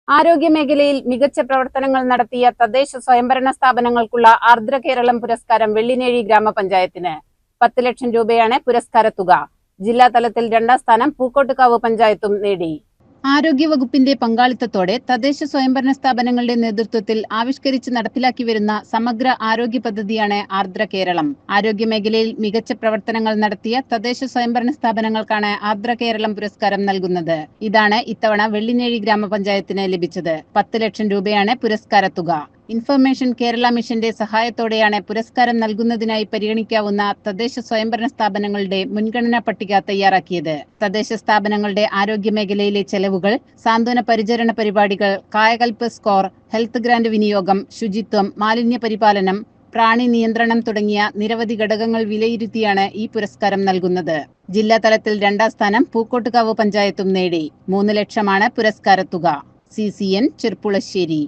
ആരോഗ്യമേഖലയിൽ മികച്ച പ്രവർത്തനങ്ങൾ നടത്തിയ തദ്ദേശ സ്വയംഭരണ സ്ഥാപനങ്ങൾക്കുള്ള ആർദ്ര കേരളം പുരസ്കാരം വെള്ളിനേഴി ഗ്രാമപഞ്ചായത്തിന് 10 ലക്ഷം രൂപയാണ് പുരസ്കാര തുക. ജില്ലാ തലത്തിൽ 2ാം സ്ഥാനം പൂക്കോട്ടുകാവ് പഞ്ചായത്തും നേടി. ആരോഗ്യവകുപ്പിന്റെ പങ്കാളിത്തത്തോടെ തദ്ദേശ സ്വയംഭരണ സ്ഥാപനങ്ങളുടെ നേതൃത്വത്തിൽ ആവിഷ്കരിച്ച് നടപ്പിലാക്കി വരുന്ന സമഗ്ര ആരോഗ്യ പദ്ധതിയാണ് ആർദ്ര കേരളം. ആരോഗ്യമേഖലയിൽ മികച്ച പ്രവർത്തനങ്ങൾ നടത്തിയ തദ്ദേശ സ്വയംഭരണ സ്ഥാപനങ്ങൾക്കാണ് ആർദ്ര കേരളം പുരസ്കാരം നൽകുന്നത്. ഇതാണ് ഇത്തവണ വെള്ളിനേഴി ഗ്രാമപഞ്ചായത്തിന് ലഭിച്ചത്. 10 ലക്ഷം രൂപയാണ് പുരസ്കാര തുക. ഇൻഫർമേഷൻ കേരള മിഷന്റെ സഹായത്തോടെയാണ് പുരസ്കാരം നൽകുന്നതിനായി പരിഗണിക്കാവുന്ന തദ്ദേശ സ്വയംഭരണ സ്ഥാപനങ്ങളുടെ മുൻഗണനാ പട്ടിക തയ്യാറാക്കിയത്. തദ്ദേശ സ്ഥാപനങ്ങളുടെ ആരോഗ്യമേഖലയിലെ ചെലവുകൾ, സാന്ത്വന പരിചരണ പരിപാടികൾ, കായകൽപ്പ് സ്കോർ, ഹെൽത്ത് ഗ്രാന്റ് വിനിയോഗം, ശുചിത്വം, മാലിന്യ പരിപാലനം, പ്രാണി നിയന്ത്രണം തുടങ്ങിയ നിരവധി ഘടകങ്ങൾ വിലയിരുത്തിയാണ് ഈ പുരസ്കാരം നൽകുന്നത്. ജില്ലാ തലത്തിൽ 2ാം സ്ഥാനം പൂക്കോട്ടുകാവ് പഞ്ചായത്തും നേടി. 3 ലക്ഷമാണ് പുരസ്കാര തുക. CCN ചെർപ്പുളശ്ശേരി.